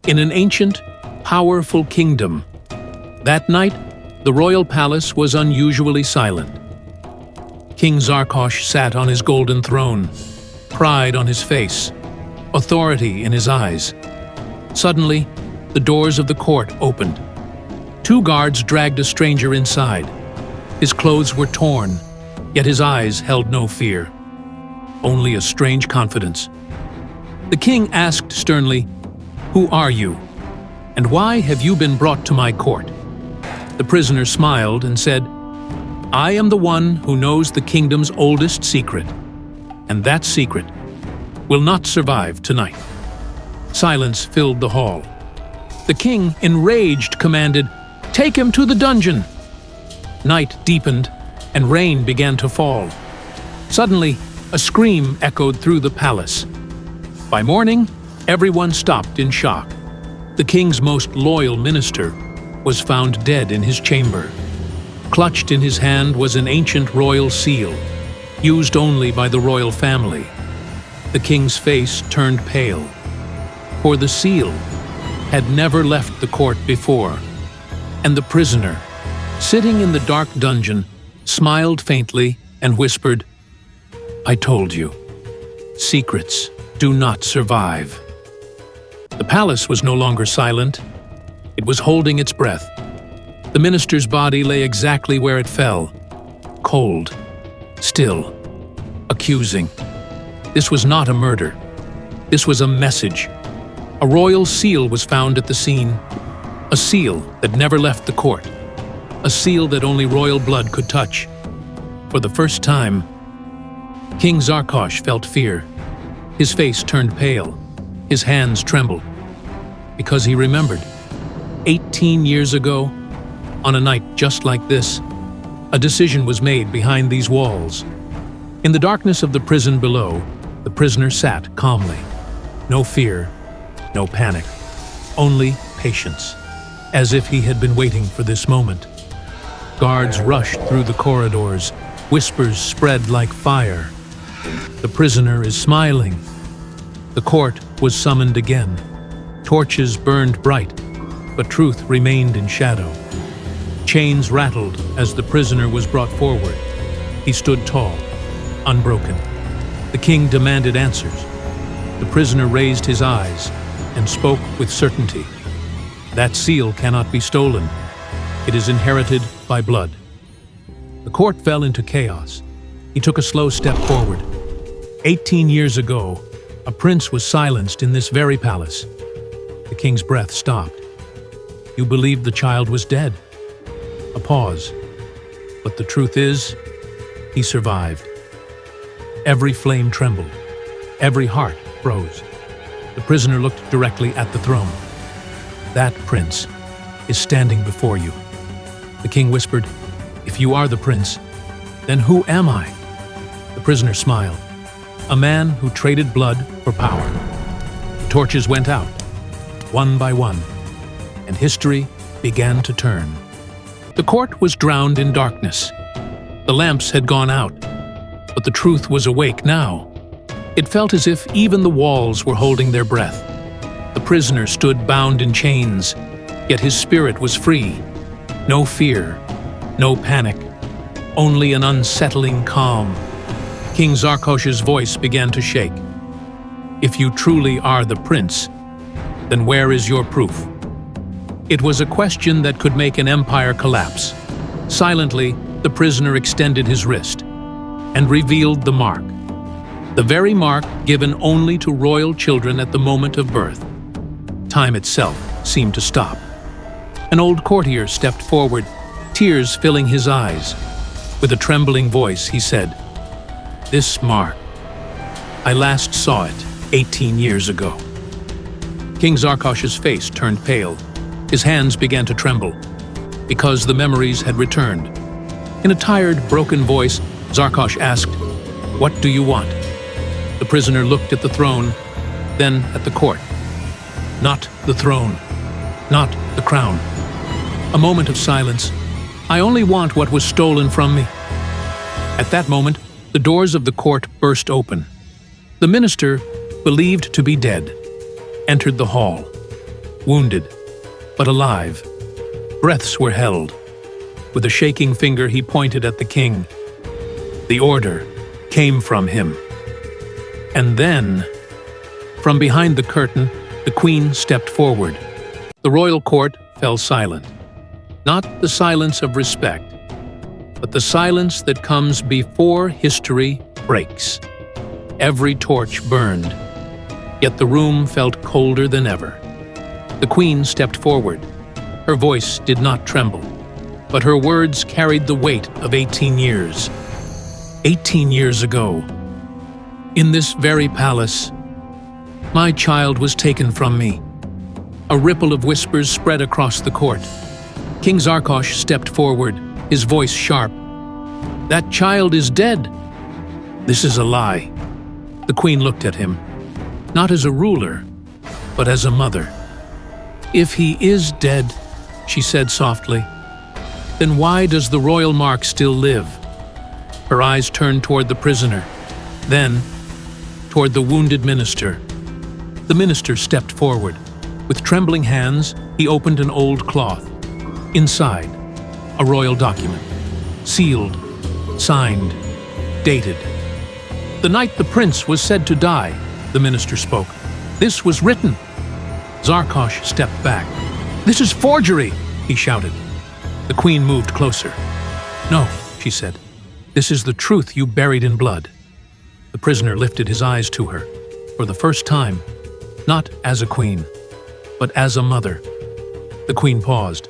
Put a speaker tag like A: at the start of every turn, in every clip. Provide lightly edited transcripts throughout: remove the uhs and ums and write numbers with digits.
A: in an ancient, powerful kingdom. That night, the royal palace was unusually silent. King Zarkosh sat on his golden throne, pride on his face, authority in his eyes. Suddenly, the doors of the court opened. Two guards dragged a stranger inside. His clothes were torn, yet his eyes held no fear, only a strange confidence. The king asked sternly, "Who are you? And why have you been brought to my court?" The prisoner smiled and said, "I am the one who knows the kingdom's oldest secret, and that secret will not survive tonight." Silence filled the hall. The king, enraged, commanded, "Take him to the dungeon!" Night deepened, and rain began to fall. Suddenly, a scream echoed through the palace. By morning, everyone stopped in shock. The king's most loyal minister was found dead in his chamber. Clutched in his hand was an ancient royal seal, used only by the royal family. The king's face turned pale, for the seal had never left the court before, and the prisoner, sitting in the dark dungeon, smiled faintly and whispered, "I told you, secrets do not survive." The palace was no longer silent. It was holding its breath. The minister's body lay exactly where it fell, cold, still, accusing. This was not a murder. This was a message. A royal seal was found at the scene, a seal that never left the court, a seal that only royal blood could touch. For the first time, King Zarkosh felt fear. His face turned pale, his hands trembled, because he remembered. 18 years ago, on a night just like this, a decision was made behind these walls. In the darkness of the prison below, the prisoner sat calmly. No fear, no panic, only patience, as if he had been waiting for this moment. Guards rushed through the corridors, whispers spread like fire. The prisoner is smiling. The court was summoned again. Torches burned bright, but truth remained in shadow. Chains rattled as the prisoner was brought forward. He stood tall, unbroken. The king demanded answers. The prisoner raised his eyes and spoke with certainty. That seal cannot be stolen. It is inherited by blood. The court fell into chaos. He took a slow step forward. 18 years ago, a prince was silenced in this very palace. The king's breath stopped. "You believed the child was dead." A pause. But the truth is, he survived. Every flame trembled. Every heart froze. The prisoner looked directly at the throne. "That prince is standing before you." The king whispered, "If you are the prince, then who am I?" The prisoner smiled. "A man who traded blood for power." The torches went out, one by one, and history began to turn. The court was drowned in darkness. The lamps had gone out, but the truth was awake now. It felt as if even the walls were holding their breath. The prisoner stood bound in chains, yet his spirit was free. No fear, no panic, only an unsettling calm. King Zarkosh's voice began to shake. "If you truly are the prince, then where is your proof?" It was a question that could make an empire collapse. Silently, the prisoner extended his wrist and revealed the mark. The very mark given only to royal children at the moment of birth. Time itself seemed to stop. An old courtier stepped forward, tears filling his eyes. With a trembling voice, he said, "This mark, I last saw it 18 years ago." King Zarkosh's face turned pale. His hands began to tremble, because the memories had returned. In a tired, broken voice, Zarkosh asked, "What do you want?" The prisoner looked at the throne, then at the court. Not the throne, not the crown. A moment of silence. "I only want what was stolen from me." At that moment, the doors of the court burst open. The minister, believed to be dead, entered the hall. wounded, but alive. Breaths were held. With a shaking finger, he pointed at the king. The order came from him. And then, from behind the curtain, the queen stepped forward. The royal court fell silent. Not the silence of respect, but the silence that comes before history breaks. Every torch burned, yet the room felt colder than ever. The queen stepped forward. Her voice did not tremble, but her words carried the weight of 18 years. 18 years ago, in this very palace, my child was taken from me. A ripple of whispers spread across the court. King Zarkosh stepped forward, his voice sharp. "That child is dead." "This is a lie." The queen looked at him, not as a ruler, but as a mother. "If he is dead," she said softly, "then why does the royal mark still live?" Her eyes turned toward the prisoner, then toward the wounded minister. The minister stepped forward. With trembling hands, he opened an old cloth. Inside, a royal document, sealed, signed, dated. "The night the prince was said to die," the minister spoke. "This was written." Zarkosh stepped back. "This is forgery!" he shouted. The queen moved closer. "No," she said. "This is the truth you buried in blood." The prisoner lifted his eyes to her, for the first time, not as a queen, but as a mother. The queen paused.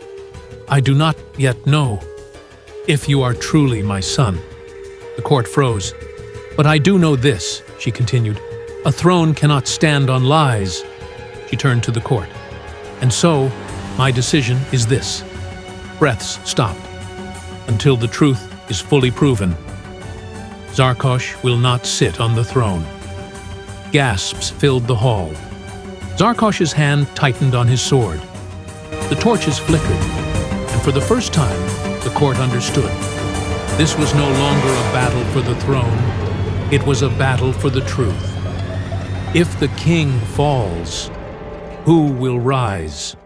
A: "I do not yet know if you are truly my son." The court froze. "But I do know this," she continued. "A throne cannot stand on lies." She turned to the court. "And so, my decision is this." Breaths stopped. "Until the truth is fully proven, Zarkosh will not sit on the throne." Gasps filled the hall. Zarkosh's hand tightened on his sword. The torches flickered, and for the first time, the court understood. This was no longer a battle for the throne. It was a battle for the truth. If the king falls, who will rise?